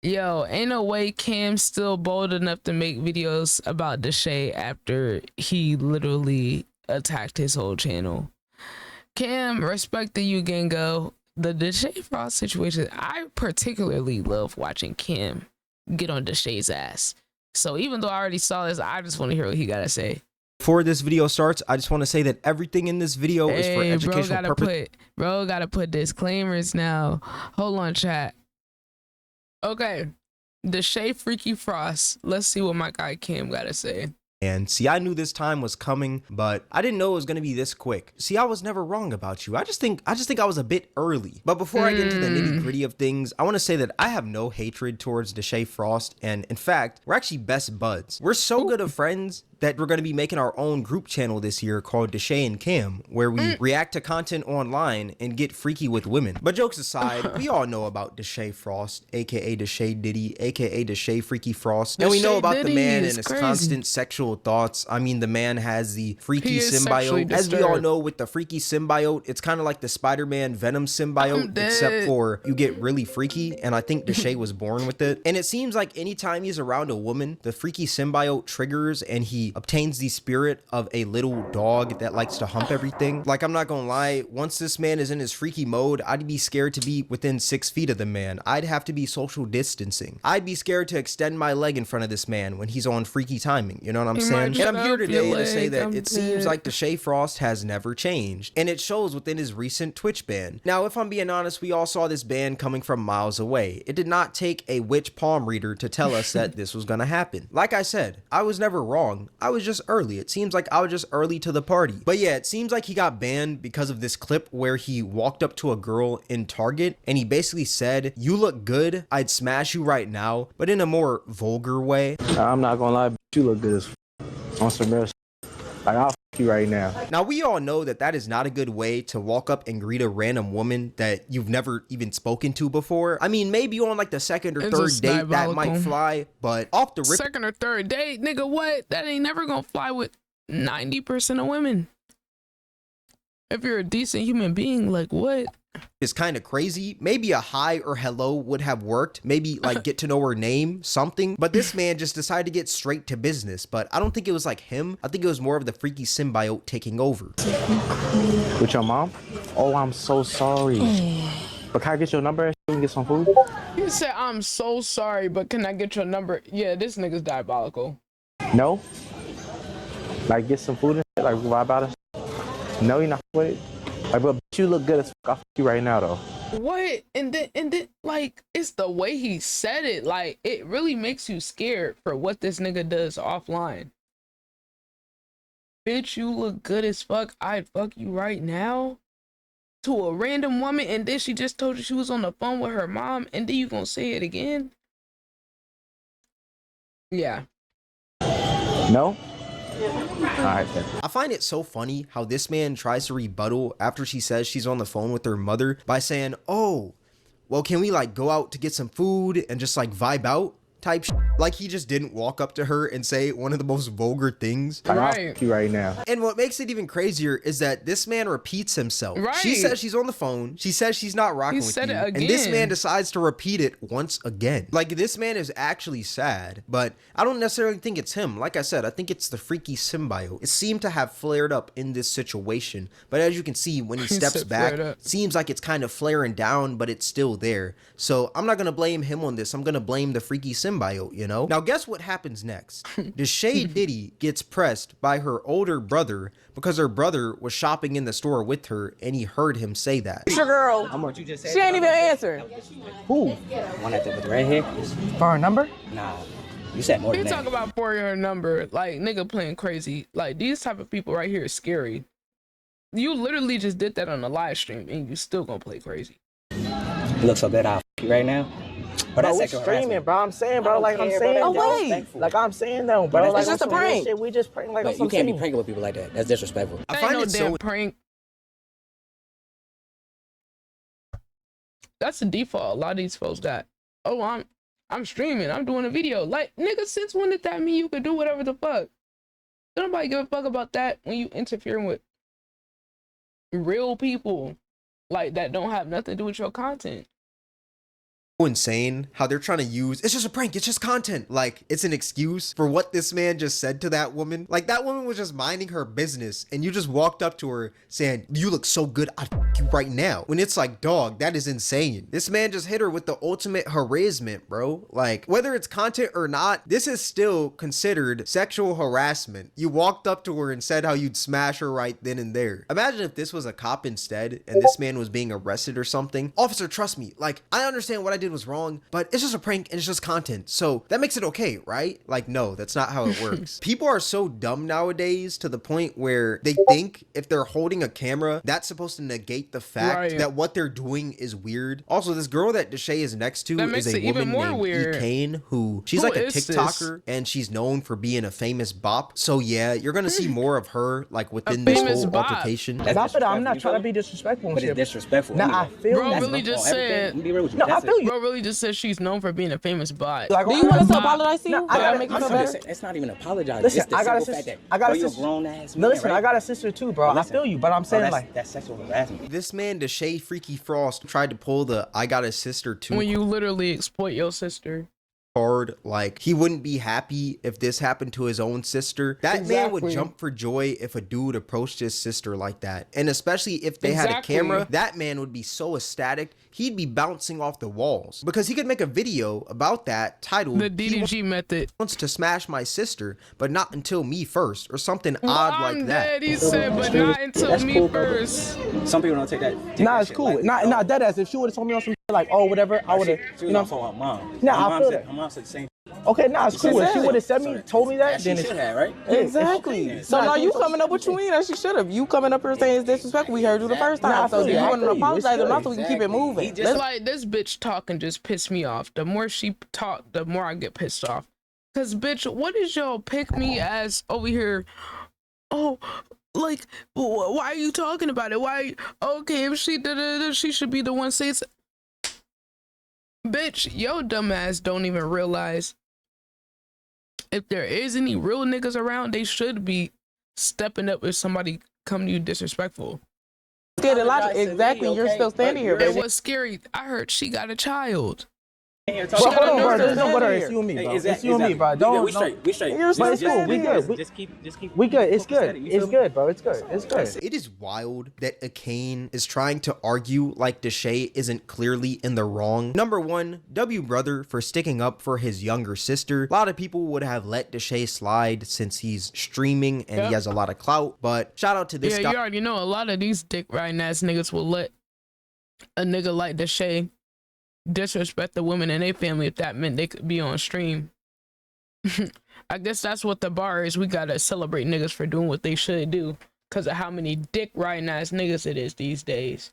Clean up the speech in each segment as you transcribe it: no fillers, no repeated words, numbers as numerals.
Yo, ain't no way Cam's still bold enough to make videos about Deshae after he literally attacked his whole channel. Cam, respect to you, Gango. The Deshae Frost situation, I particularly love watching Cam get on Deshae's ass. So even though I already saw this, I just want to hear what he gotta say. Before this video starts, I just want to say that everything in this video is for educational purposes. Bro gotta put disclaimers now. Hold on, chat. Okay, Deshae Freaky Frost. Let's see what my guy Cam gotta say. And see, I knew this time was coming, but I didn't know it was going to be this quick. See, I was never wrong about you. I just think I was a bit early. But before I get into the nitty gritty of things, I want to say that I have no hatred towards Deshae Frost. And in fact, we're actually best buds. We're so good of friends that we're going to be making our own group channel this year called Deshae and Cam, where we react to content online and get freaky with women. But jokes aside, we all know about Deshae Frost, aka Deshae Diddy, aka Deshae Freaky Frost. And we know about the man and his constant sexual thoughts. I mean, the man has the freaky symbiote. As we all know, with the freaky symbiote, it's kind of like the Spider-Man Venom symbiote, except for you get really freaky. And I think Deshae was born with it. And it seems like anytime he's around a woman, the freaky symbiote triggers and he obtains the spirit of a little dog that likes to hump everything. Like, I'm not gonna lie, once this man is in his freaky mode, I'd be scared to be within 6 feet of the man. I'd have to be social distancing. I'd be scared to extend my leg in front of this man when he's on freaky timing. You know what I'm saying? And I'm here today to say that it seems like Deshae Frost has never changed, and it shows within his recent Twitch ban. Now, if I'm being honest, we all saw this ban coming from miles away. It did not take a witch palm reader to tell us that this was gonna happen. Like I said, I was never wrong. I was just early. It seems like I was just early to the party. But yeah, it seems like he got banned because of this clip where he walked up to a girl in Target and he basically said, "You look good, I'd smash you right now," but in a more vulgar way. I'm not gonna lie, you look good as on some real shit. Like, I'll you right now. Now, we all know that that is not a good way to walk up and greet a random woman that you've never even spoken to before. I mean, maybe on like the second or third date that might fly, but off the rip. Second or third date, nigga, what? That ain't never gonna fly with 90% of women. If you're a decent human being, like, what? Is kind of crazy. Maybe a hi or hello would have worked. Maybe like get to know her name, something. But this man just decided to get straight to business. But I don't think it was like him. I think it was more of the freaky symbiote taking over. With your mom? Oh, I'm so sorry. But can I get your number and we can get some food? You said, "I'm so sorry, but can I get your number?" Yeah, this nigga's diabolical. No? Like, get some food and shit? Like, vibe out of? No, you're not with it? Like, but you look good as fuck. I'll fuck you right now, though. What? And then, like, it's the way he said it. Like, it really makes you scared for what this nigga does offline. Bitch, you look good as fuck. I'd fuck you right now. To a random woman, and then she just told you she was on the phone with her mom, and then you gonna say it again? Yeah. No? Alright then. I find it so funny how this man tries to rebuttal after she says she's on the phone with her mother by saying, "Oh, well, can we like go out to get some food and just like vibe out?" type shit. Like, he just didn't walk up to her and say one of the most vulgar things. Like, I'll fuck you right now. And what makes it even crazier is that this man repeats himself. She says she's on the phone. She says she's not rocking with you. And this man decides to repeat it once again. Like, this man is actually sad, but I don't necessarily think it's him. Like I said, I think it's the freaky symbiote. It seemed to have flared up in this situation, but as you can see, when he steps back, it seems like it's kind of flaring down, but it's still there. So I'm not gonna blame him on this. I'm gonna blame the freaky symbiote, you know? Now, guess what happens next? Deshae Diddy gets pressed by her older brother because her brother was shopping in the store with her and he heard him say that. It's your girl. I'm what you just said. She ain't even answering. Who? One with the red hair? For her number? Nah. You said more than that. You talk about for your number, like, nigga playing crazy. Like, these type of people right here is scary. You literally just did that on the live stream and you still gonna play crazy. You look so good, I'll f you right now. But bro, we're streaming, bro. I'm saying, bro. Like, I'm saying. Oh, wait. Like, I'm saying, though, bro. It's just a prank. Shit, we just prank like you can't be pranking with people like that. That's disrespectful. I find it so prank. That's the default. A lot of these folks got. Oh, I'm streaming. I'm doing a video. Like, nigga, since when did that mean you could do whatever the fuck? Don't nobody give a fuck about that when you interfering with real people like that don't have nothing to do with your content. insane how they're trying to use it's just a prank, it's just content, like it's an excuse for what this man just said to that woman. Like that woman was just minding her business and you just walked up to her saying, you look so good, I'd f you right now, when it's like, dog, that is insane. This man just hit her with the ultimate harassment, bro. Like whether it's content or not, this is still considered sexual harassment. You walked up to her and said how you'd smash her right then and there. Imagine if this was a cop instead and this man was being arrested or something. Officer, trust me, like I understand what I did was wrong, but it's just a prank and it's just content, so that makes it okay, right? Like, no, that's not how it works. People are so dumb nowadays to the point where they think if they're holding a camera, that's supposed to negate the fact that what they're doing is weird. Also, this girl that Deshae is next to is a woman named E. who she's like a TikToker and she's known for being a famous bop. So yeah, you're gonna see more of her like within this whole altercation. I'm not trying to be disrespectful, but it's disrespectful. No, I feel bro really just said. No, I feel you. Bro really just said she's known for being a famous bot. Like, do you want us to apologize to you? No, I gotta make you feel better. It's not even apologizing. Listen, it's the I got a simple sister. fact I got a you're sister. grown ass man, No, listen, right? I got a sister too, bro. I feel you, but I'm saying that's sexual harassment. This man, Deshae Freaky Frost, tried to pull the I got a sister too when you literally exploit your sister hard. Like he wouldn't be happy if this happened to his own sister. That man would jump for joy if a dude approached his sister like that, and especially if they had a camera. That man would be so ecstatic, he'd be bouncing off the walls because he could make a video about that titled the DDG method. Wants to smash my sister, but not until me first, or something odd like that. He said, but not until me first. Some people don't take that. Nah, it's cool. Nah, dead ass. If she would have told me on some like, oh, whatever, I would have. You know, for her mom. Nah, I feel that. Her mom said the same. Okay, nah, it's cool. If she would have said me, told me that, then she should have, right? Exactly. So now you coming up what you mean that she should have. You coming up here saying it's disrespectful. We heard you the first time. So do you want to apologize or not so we can keep it moving? It's like this bitch talking just pissed me off. The more she talk, the more I get pissed off. Cause bitch, what is y'all pick me as over here? Oh, like why are you talking about it? Why? Okay, if she did, she should be the one say it's. Bitch, yo dumb ass don't even realize if there is any real niggas around, they should be stepping up if somebody come to you disrespectful. Exactly, you're still standing here. It was scary. I heard she got a child. Hold on, bro. There's no butter. It's you and me, bro. It's you and me, bro. Don't. We straight. But it's cool. We good. Just keep. We good. It's good. It's good, bro. It's good. It's good. It is wild that Akane is trying to argue like Deshae isn't clearly in the wrong. Number one, W brother for sticking up for his younger sister. A lot of people would have let Deshae slide since he's streaming and he has a lot of clout. But shout out to this guy. You already know a lot of these dick riding ass niggas will let a nigga like Deshae disrespect the women in their family if that meant they could be on stream. I guess that's what the bar is. We gotta celebrate niggas for doing what they should do because of how many dick riding ass niggas it is these days.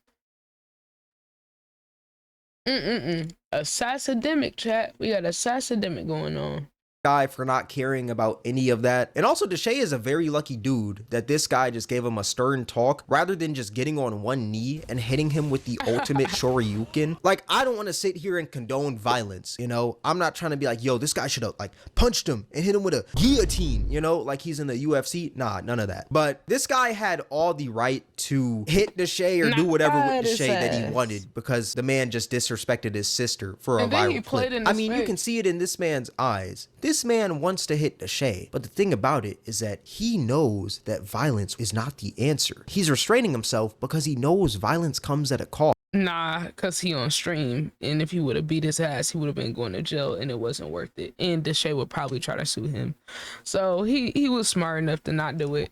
Assassidemic, chat. We got assassidemic going on. Guy for not caring about any of that. And also Deshae is a very lucky dude that this guy just gave him a stern talk rather than just getting on one knee and hitting him with the ultimate shoryuken. Like, I don't want to sit here and condone violence, you know. I'm not trying to be like, yo, this guy should have like punched him and hit him with a guillotine, you know, like he's in the UFC. Nah, none of that. But this guy had all the right to hit Deshae or do whatever with Deshae that he wanted because the man just disrespected his sister for a viral clip. I mean, you can see it in this man's eyes. This man wants to hit Deshae, but the thing about it is that he knows that violence is not the answer. He's restraining himself because he knows violence comes at a cost. Nah, because he on stream, and if he would have beat his ass, he would have been going to jail, and it wasn't worth it. And Deshae would probably try to sue him. So he was smart enough to not do it.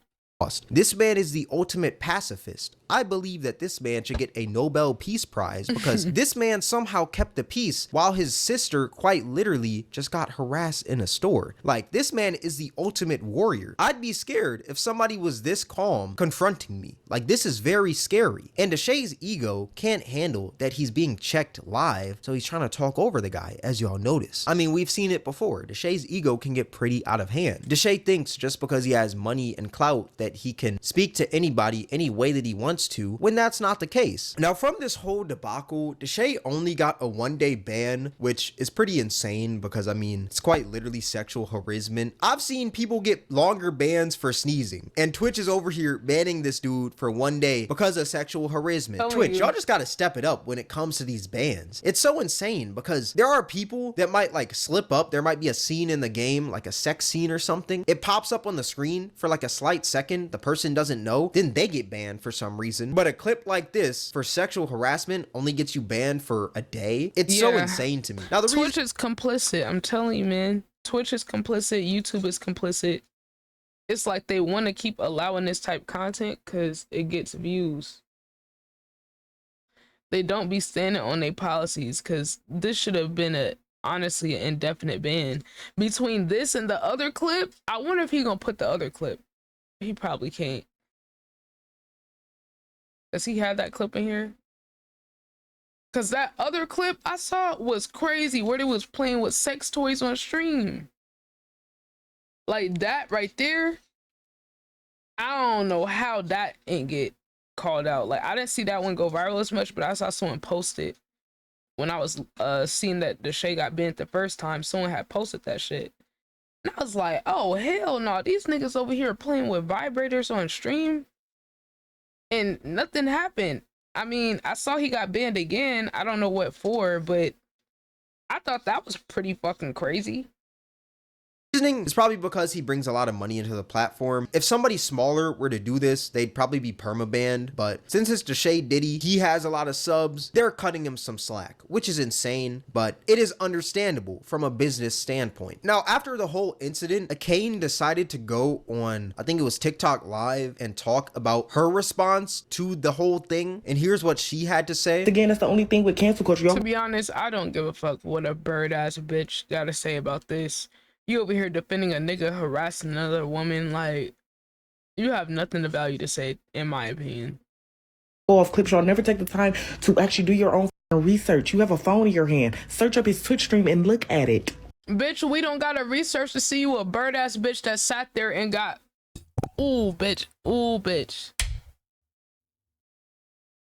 This man is the ultimate pacifist. I believe that this man should get a Nobel Peace Prize because this man somehow kept the peace while his sister quite literally just got harassed in a store. Like, this man is the ultimate warrior. I'd be scared if somebody was this calm confronting me. Like, this is very scary. And Deshae's ego can't handle that he's being checked live, so he's trying to talk over the guy, as y'all notice. I mean, we've seen it before. Deshae's ego can get pretty out of hand. Deshae thinks just because he has money and clout that he can speak to anybody any way that he wants wants to when that's not the case. Now, from this whole debacle, Deshae only got a 1-day ban, which is pretty insane because, I mean, it's quite literally sexual harassment. I've seen people get longer bans for sneezing, and Twitch is over here banning this dude for 1 day because of sexual harassment. Twitch, y'all just gotta step it up when it comes to these bans. It's so insane because there are people that might like slip up. There might be a scene in the game, like a sex scene or something. It pops up on the screen for like a slight second. The person doesn't know, then they get banned for some reason. But a clip like this for sexual harassment only gets you banned for a day. It's so insane to me. Now, the Twitch is complicit. I'm telling you, man. Twitch is complicit. YouTube is complicit. It's like they want to keep allowing this type of content because it gets views. They don't be standing on their policies because this should have been honestly an indefinite ban. Between this and the other clip, I wonder if he gonna put the other clip. He probably can't. Does he have that clip in here? Because that other clip I saw was crazy, where they was playing with sex toys on stream. Like that right there. I don't know how that ain't get called out. Like, I didn't see that one go viral as much, but I saw someone post it. When I was seeing that Deshae got banned the first time, someone had posted that shit. And I was like, oh, hell no. These niggas over here playing with vibrators on stream. And nothing happened. I mean, I saw he got banned again. I don't know what for, but I thought that was pretty fucking crazy. Reasoning is probably because he brings a lot of money into the platform. If somebody smaller were to do this, they'd probably be permabanned. But since it's Deshae Diddy, he has a lot of subs. They're cutting him some slack, which is insane, but it is understandable from a business standpoint. Now, after the whole incident, Kane decided to go on, I think it was TikTok Live, and talk about her response to the whole thing. And here's what she had to say. Again, that's the only thing with cancel culture. To be honest, I don't give a fuck what a bird ass bitch gotta say about this. You over here defending a nigga harassing another woman, like, you have nothing of value to say, in my opinion. Go off clips, y'all never take the time to actually do your own research. You have a phone in your hand. Search up his Twitch stream and look at it. Bitch, we don't gotta research to see you a bird ass bitch that sat there and got, ooh, bitch, ooh, bitch.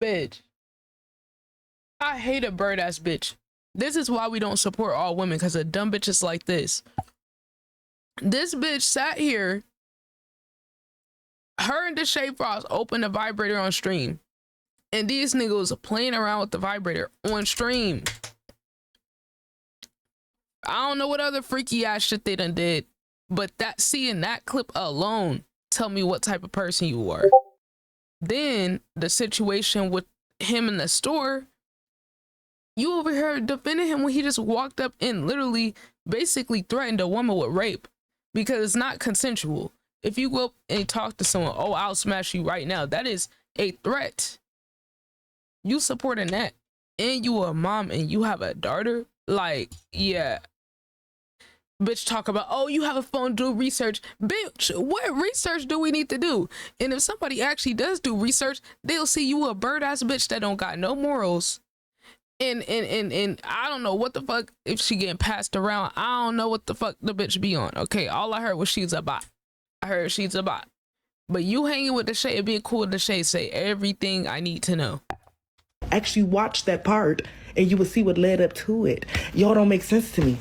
Bitch. I hate a bird ass bitch. This is why we don't support all women, because of dumb bitches like this. This bitch sat here. Her and Deshae Frost opened a vibrator on stream. And these niggas playing around with the vibrator on stream. I don't know what other freaky ass shit they done did. But that seeing that clip alone tell me what type of person you are. Then the situation with him in the store. You over here defending him when he just walked up and literally basically threatened a woman with rape. Because it's not consensual. If you go up and talk to someone, oh, I'll smash you right now. That is a threat. You supporting that. And you a mom and you have a daughter. Like, yeah. Bitch talk about, oh, you have a phone, do research. Bitch, what research do we need to do? And if somebody actually does do research, they'll see you a bird ass bitch that don't got no morals. And I don't know what the fuck if she getting passed around. I don't know what the fuck the bitch be on. Okay, all I heard was she's a bot. I heard she's a bot. But you hanging with Deshae, it being cool with Deshae, say everything I need to know. Actually watch that part and you will see what led up to it. Y'all don't make sense to me.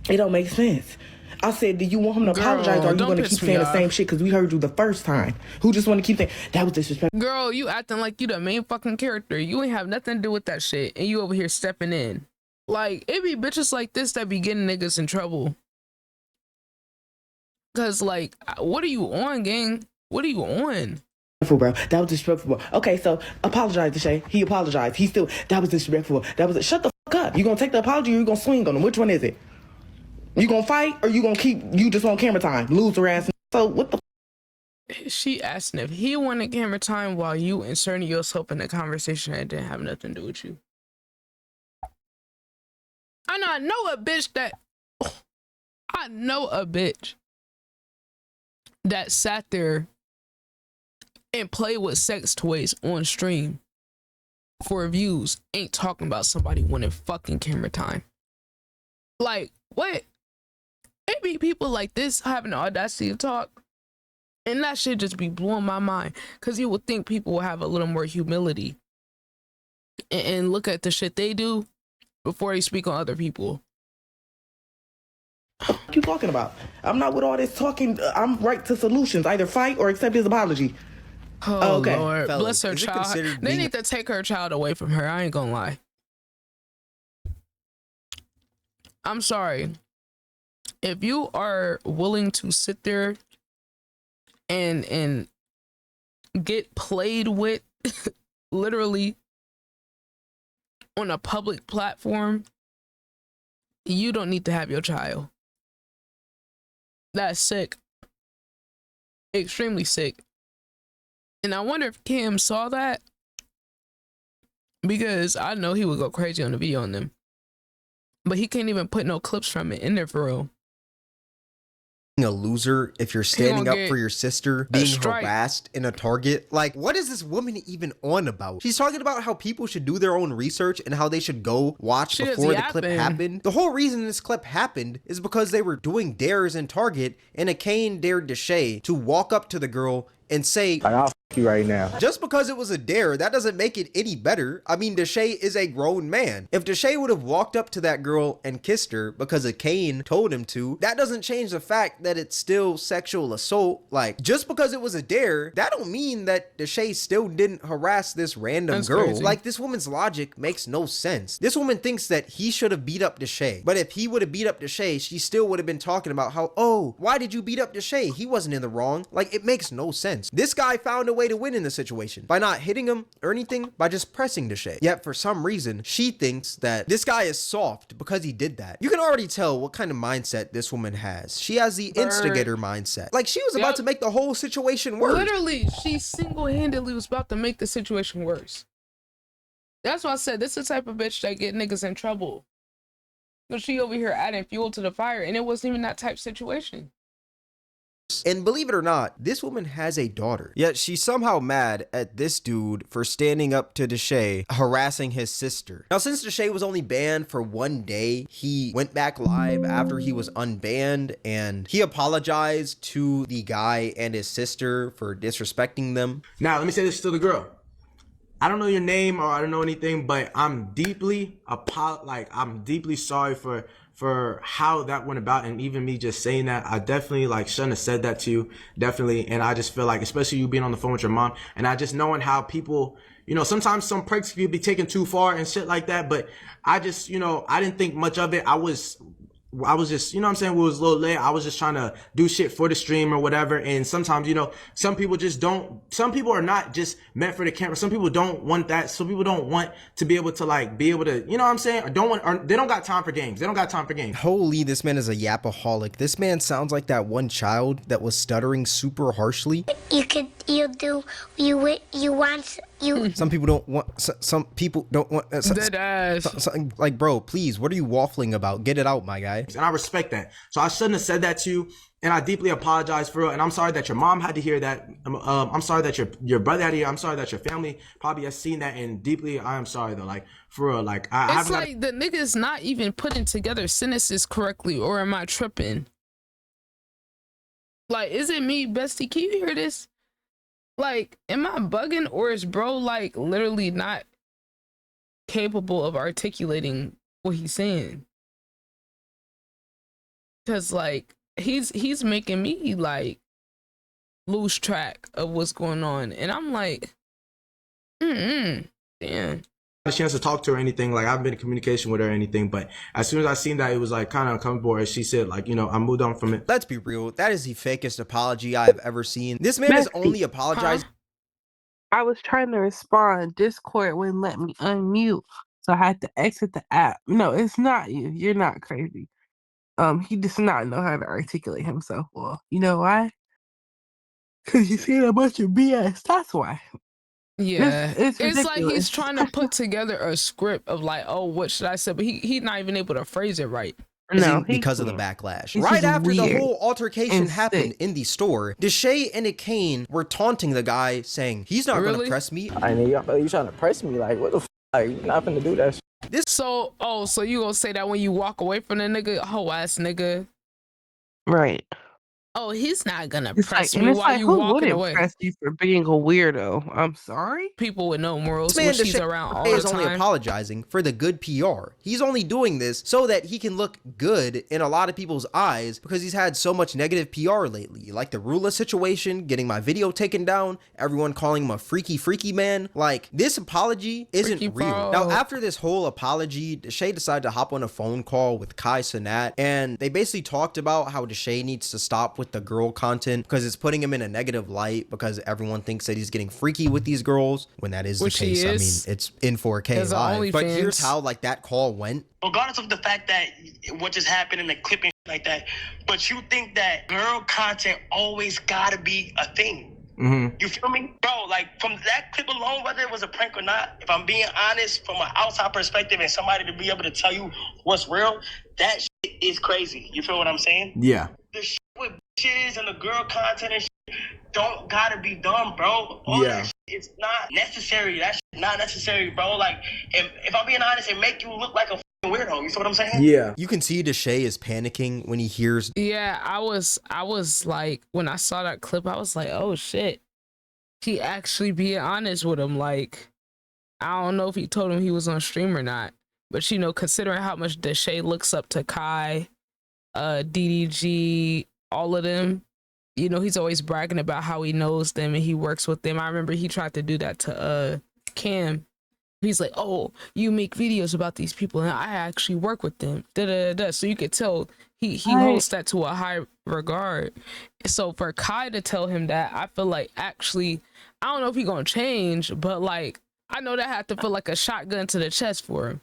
It don't make sense. I said, do you want him to apologize or are you going to keep saying the same shit? Because we heard you the first time. Who just want to keep saying, that was disrespectful. Girl, you acting like you the main fucking character. You ain't have nothing to do with that shit. And you over here stepping in. Like, it be bitches like this that be getting niggas in trouble. Because, like, what are you on, gang? What are you on? Bro, that was disrespectful. Okay, so apologize to Shay. He apologized. He still, that was disrespectful. That was, shut the fuck up. You going to take the apology or you going to swing on him? Which one is it? You gonna fight or you gonna keep, you just want camera time, lose her ass? So what the? She asking if he wanted camera time while you inserting yourself in the conversation that didn't have nothing to do with you. And I know a bitch that, I know a bitch that sat there and played with sex toys on stream for views, ain't talking about somebody wanting fucking camera time. Like, what? It be people like this having the audacity to talk. And that shit just be blowing my mind, because you would think people will have a little more humility and look at the shit they do before they speak on other people. What you talking about? I'm not with all this talking. I'm right to solutions. Either fight or accept his apology. Oh, okay. Lord. Fellas, Bless her is it child. considered They being- need to take her child away from her. I ain't gonna lie. I'm sorry. If you are willing to sit there and get played with literally on a public platform, you don't need to have your child. That's sick. Extremely sick. And I wonder if Cam saw that, because I know he would go crazy on the video on them. But he can't even put no clips from it in there for real. A loser if you're standing up get for your sister being strike. harassed in a Target. Like, what is this woman even on about? She's talking about how people should do their own research and how they should go watch She is before the clip yapping. happened. The whole reason this clip happened is because they were doing dares in Target, and a Kane dared Deshae to walk up to the girl and say, Like, I'll f you right now. just because it was a dare, that doesn't make it any better. I mean, Deshae is a grown man. If Deshae would have walked up to that girl and kissed her because a Kane told him to, that doesn't change the fact that it's still sexual assault. Like, just because it was a dare, that don't mean that Deshae still didn't harass this random That's girl. crazy. Like, this woman's logic makes no sense. This woman thinks that he should have beat up Deshae. But if he would have beat up Deshae, she still would have been talking about how, oh, why did you beat up Deshae? He wasn't in the wrong. Like, it makes no sense. This guy found a way to win in the situation by not hitting him or anything, by just pressing Deshae. Yet for some reason, she thinks that this guy is soft because he did that. You can already tell what kind of mindset this woman has. She has the instigator mindset. Like, she was about Yep. to make the whole situation worse. Literally, she single-handedly was about to make the situation worse. That's why I said this is the type of bitch that get niggas in trouble. So she over here adding fuel to the fire, and it wasn't even that type situation. And believe it or not, this woman has a daughter. Yet she's somehow mad at this dude for standing up to Deshae, harassing his sister. Now, since Deshae was only banned for 1 day, he went back live after he was unbanned, and he apologized to the guy and his sister for disrespecting them. Now, let me say this to the girl. I don't know your name or I don't know anything, but I'm deeply sorry for how that went about, and even me just saying that, I definitely shouldn't have said that to you, definitely. And I just feel like, especially you being on the phone with your mom, and I just knowing how people, sometimes some pranks can be taken too far and shit like that. But I just, I didn't think much of it. I was just, what I'm saying, it was a little late. I was just trying to do shit for the stream or whatever. And sometimes, some people just don't, some people are not just meant for the camera. Some people don't want that. Some people don't want to be able to be able to, you know what I'm saying? Or they don't got time for games. They don't got time for games. Holy, this man is a yapaholic. This man sounds like that one child that was stuttering super harshly. Some people don't want, some people don't want, Dead ass. like, bro, please, what are you waffling about? Get it out, my guy. And I respect that. So I shouldn't have said that to you. And I deeply apologize for it. And I'm sorry that your mom had to hear that. I'm sorry that your brother had to hear. I'm sorry that your family probably has seen that. And deeply, I am sorry though. For real, I It's haven't like the nigga's not even putting together sentences correctly, or am I tripping? Like, is it me, bestie? Can you hear this? Like, am I bugging, or is bro literally not capable of articulating what he's saying? Cause he's making me lose track of what's going on, and I'm like, damn. a chance to talk to her or anything. I haven't been in communication with her or anything. But as soon as I seen that, it was kind of uncomfortable. As she said, I moved on from it. Let's be real. That is the fakest apology I have ever seen. This man has only apologized. I was trying to respond. Discord wouldn't let me unmute, so I had to exit the app. No, it's not you. You're not crazy. He does not know how to articulate himself well. You know why? Because you see a bunch of BS. That's why. Yeah, It's like he's ridiculous. trying to put together a script of oh, what should I say? But he's not even able to phrase it right. No, because of the can't. backlash. He's Right just after the weird whole altercation and happened sick. in the store, Deshae and Kane were taunting the guy, saying, he's not going to press me. I mean, you trying to press me? What the f? You're not finna do that shit. So you gonna say that when you walk away from the nigga, hoe ass nigga? Right. Oh, he's not gonna It's like, press and me it's while like, you who walking wouldn't away. press you for being a weirdo? I'm sorry. People with no morals, This man which he's Deshae around all the is only time. apologizing for the good PR. He's only doing this so that he can look good in a lot of people's eyes because he's had so much negative PR lately. Like the Rula situation, getting my video taken down, everyone calling him a freaky man. Like, this apology isn't Freaky real. bro. Now, after this whole apology, Deshae decided to hop on a phone call with Kai Cenat, and they basically talked about how Deshae needs to stop with the girl content because it's putting him in a negative light because everyone thinks that he's getting freaky with these girls when that is Which the he case. I mean, is. it's in 4K As a live. But OnlyFans. here's how like that call went. Regardless of the fact that what just happened in the clip and like that, but you think that girl content always gotta be a thing. Mm-hmm. You feel me? Bro, like from that clip alone, whether it was a prank or not, if I'm being honest from an outside perspective and somebody to be able to tell you what's real, that shit is crazy. You feel what I'm saying? Yeah. The shit with bitches and the girl content and shit don't gotta be done, bro. All Yeah. that shit is not necessary. That shit not necessary, bro. Like, if I'm being honest, it make you look like a weirdo. You feel what I'm saying? Yeah. You can see Deshae is panicking when he hears. Yeah, I was like, when I saw that clip, I was like, oh shit. He actually being honest with him. Like, I don't know if he told him he was on stream or not, but you know, considering how much Deshae looks up to Kai, DDG, all of them, you know, he's always bragging about how he knows them and he works with them. I remember he tried to do that to Cam. He's like, oh, you make videos about these people and I actually work with them. So you could tell he holds that to a high regard. So for Kai to tell him that, I feel like actually, I don't know if he's gonna change, but like, I know that had to feel like a shotgun to the chest for him.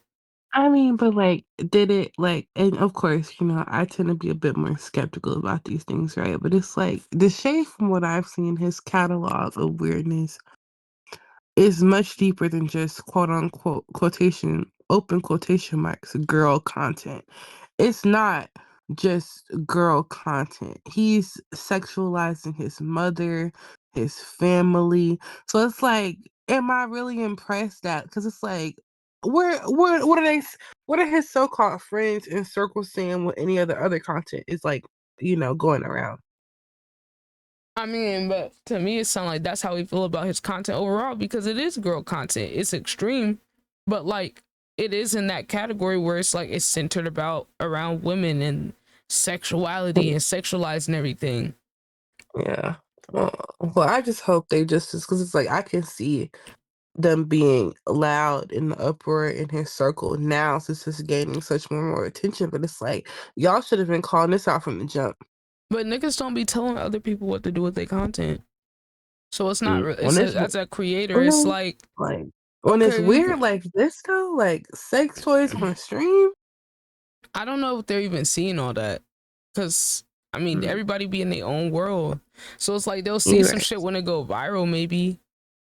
I mean, but like, did it like, and of course, you know, I tend to be a bit more skeptical about these things, right? But it's like Deshae, from what I've seen, his catalog of weirdness is much deeper than just quote unquote open quotation marks, girl content. It's not just girl content. He's sexualizing his mother, his family. So it's like, am I really impressed that? Because it's like, what are his so-called friends in circles saying with any other content is like, you know, going around? I mean, but to me, it sounds like that's how we feel about his content overall because it is girl content. It's extreme, but like it is in that category where it's like it's centered around women and sexuality and sexualizing everything. Yeah. Well, I just hope they just, because it's like I can see them being loud in the uproar in his circle now since it's gaining such more attention. But it's like y'all should have been calling this out from the jump. But niggas don't be telling other people what to do with their content. So it's not as a creator, it's like when okay, it's weird like this though, like sex toys on stream. I don't know if they're even seeing all that. Cause I mean everybody be in their own world. So it's like they'll see some shit when it go viral maybe.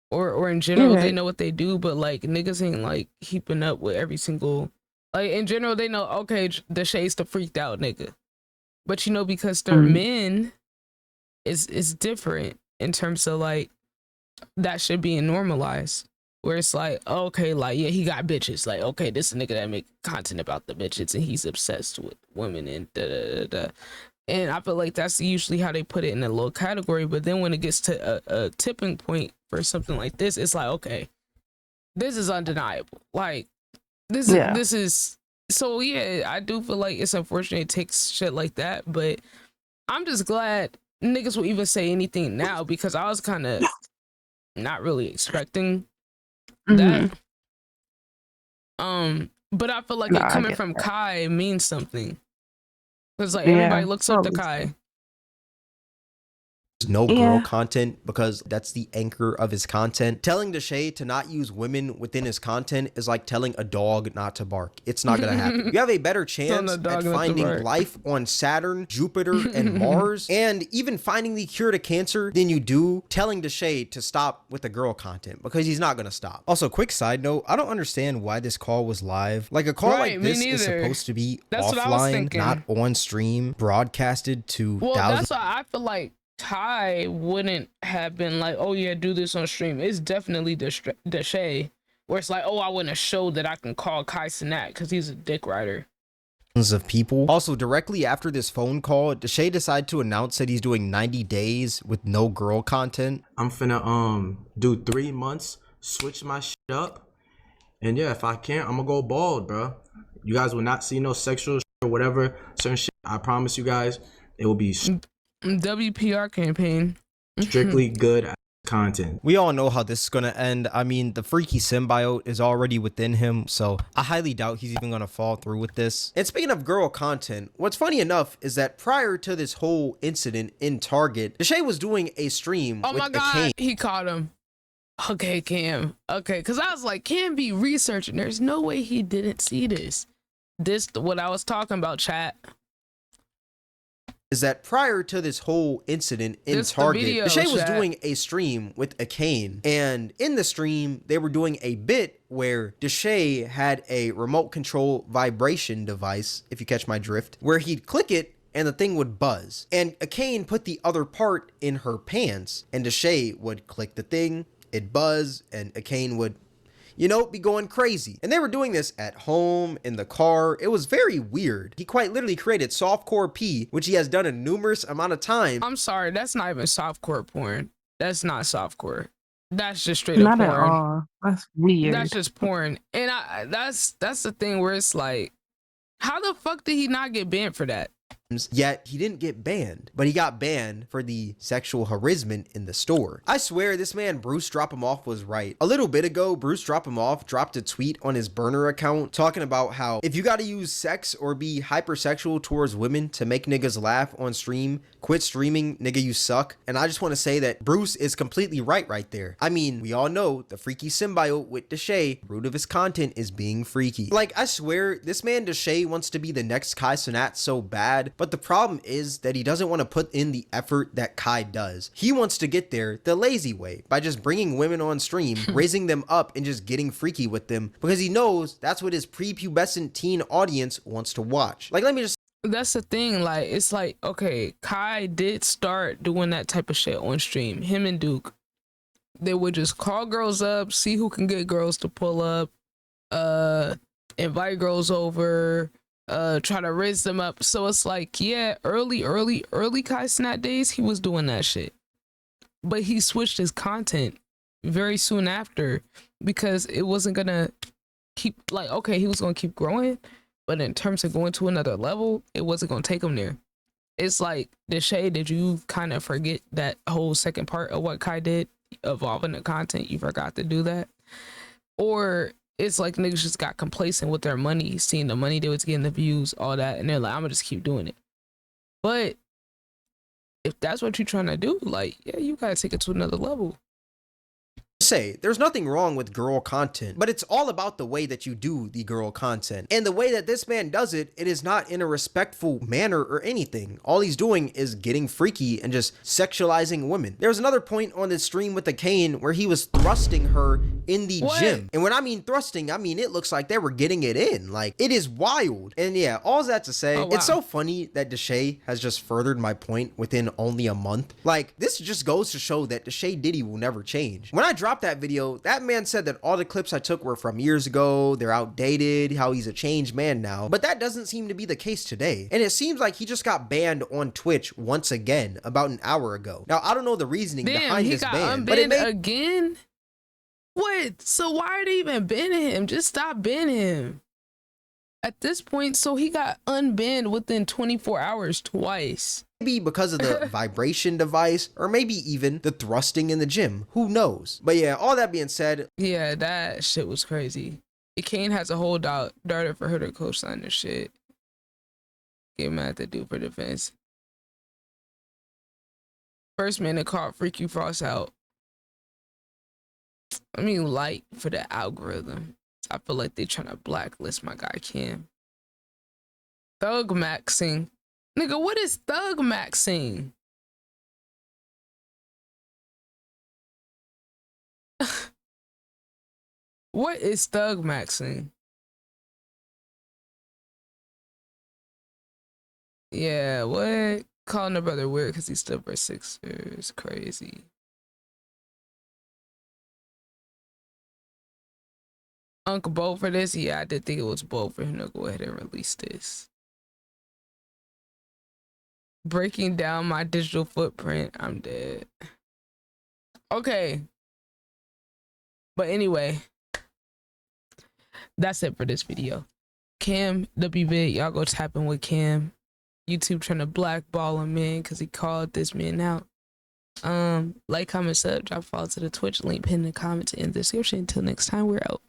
Or in general they know what they do, but like niggas ain't like keeping up with every single, like in general they know okay Deshae's the freaked out nigga. But you know, because they're men, is different in terms of like that shit being normalized. Where it's like, okay, like yeah, he got bitches. Like, okay, this is a nigga that make content about the bitches and he's obsessed with women and da da da. And I feel like that's usually how they put it in a little category. But then when it gets to a tipping point for something like this, it's like, okay, this is undeniable. Like this is so yeah, I do feel like it's unfortunate it takes shit like that, but I'm just glad niggas will even say anything now because I was kind of not really expecting that. But I feel like it coming from Kai means something. Cause like everybody looks up to Kai. No girl content because that's the anchor of his content. Telling Deshae to not use women within his content is like telling a dog not to bark. It's not gonna happen. You have a better chance at finding life on Saturn, Jupiter, and Mars, and even finding the cure to cancer than you do telling Deshae to stop with the girl content because he's not gonna stop. Also, quick side note, I don't understand why this call was live. Like a call like this is supposed to be offline, not on stream, broadcasted to thousands. That's why I feel like Ty wouldn't have been like, oh yeah, do this on stream. It's definitely Deshae, where it's like, oh, I wouldn't have showed that I can call Kai Cenat because he's a dick rider. of people. Also, directly after this phone call, Deshae decided to announce that he's doing 90 days with no girl content. I'm finna do 3 months, switch my shit up, and yeah, if I can't, I'm gonna go bald, bro. You guys will not see no sexual shit or whatever certain shit. I promise you guys, it will be WPR campaign. strictly good content. We all know how this is gonna end. I mean, the freaky symbiote is already within him, so I highly doubt he's even gonna fall through with this. And speaking of girl content, what's funny enough is that prior to this whole incident in Target, Deshae was doing a stream Oh with my a God, cane. he caught him. Okay, Cam. Okay, because I was like, Cam be researching. There's no way he didn't see this. This what I was talking about, chat. Is that prior to this whole incident in This the Target, video, Deshae was chat. doing a stream with a cane, and in the stream, they were doing a bit where Deshae had a remote control vibration device, if you catch my drift, where he'd click it and the thing would buzz, and a cane put the other part in her pants, and Deshae would click the thing, it'd buzz, and a cane would, you know, be going crazy. And they were doing this at home, in the car. It was very weird. He quite literally created softcore P, which he has done a numerous amount of times. I'm sorry, that's not even softcore porn. That's not softcore. That's just straight up Not porn. at all. That's weird. That's just porn. And that's the thing where it's like, how the fuck did he not get banned for that? Yet he didn't get banned, but he got banned for the sexual harassment in the store. I swear this man Bruce Drop Him Off was right. A little bit ago, Bruce Drop Him Off dropped a tweet on his burner account talking about how if you gotta use sex or be hypersexual towards women to make niggas laugh on stream, quit streaming, nigga, you suck. And I just want to say that Bruce is completely right there. I mean, we all know the freaky symbiote with Deshae, root of his content is being freaky. Like, I swear, this man Deshae wants to be the next Kai Cenat so bad, but the problem is that he doesn't want to put in the effort that Kai does. He wants to get there the lazy way, by just bringing women on stream, raising them up, and just getting freaky with them, because he knows that's what his prepubescent teen audience wants to watch. Like, let me just That's the thing, like, it's like, okay, Kai did start doing that type of shit on stream. Him and Duke, they would just call girls up, see who can get girls to pull up, invite girls over, try to raise them up. So it's like, yeah, early Kai Cenat days, he was doing that shit. But he switched his content very soon after, because it wasn't gonna keep, like, okay, he was gonna keep growing, but in terms of going to another level, it wasn't gonna take him there. It's like, Deshae, did you kind of forget that whole second part of what Kai did, evolving the content? You forgot to do that? Or it's like niggas just got complacent with their money, seeing the money they was getting, the views, all that, and they're like, I'm gonna just keep doing it. But if that's what you're trying to do, like, yeah, you gotta take it to another level. say there's nothing wrong with girl content, but it's all about the way that you do the girl content. And the way that this man does it, it is not in a respectful manner or anything. All he's doing is getting freaky and just sexualizing women. There was another point on this stream with the cane where he was thrusting her in the gym. And when I mean thrusting, I mean it looks like they were getting it in. Like, it is wild. And yeah, all that to say, it's so funny that Deshae has just furthered my point within only a month. Like, this just goes to show that Deshae Diddy will never change. When I dropped that video, that man said that all the clips I took were from years ago, they're outdated, how he's a changed man now. But that doesn't seem to be the case today. And it seems like he just got banned on Twitch once again about an hour ago. Now, I don't know the reasoning behind this ban, but it made again. What? So why are they even banning him? Just stop banning him. At this point, so he got unbanned within 24 hours twice. Maybe because of the vibration device, or maybe even the thrusting in the gym. Who knows? But yeah, all that being said. Yeah, that shit was crazy. Kane has a whole darter for her to co-sign this shit. Get mad at the dude for defense. First man to call Freaky Frost out. I mean, light for the algorithm. I feel like they're trying to blacklist my guy Cam. Thug maxing. Nigga, what is thug maxing? What is thug maxing? Yeah, what? Calling the brother weird because he's still verse 6 is crazy. Uncle Bo for this? Yeah, I did think it was Bo for him to go ahead and release this. Breaking down my digital footprint. I'm dead. Okay. But anyway, that's it for this video. Cam WB, y'all go tap in with Cam. YouTube trying to blackball him, man, because he called this man out. Like, comment, sub, drop a follow to the Twitch link pinned in the comments in the description. Until next time, we're out.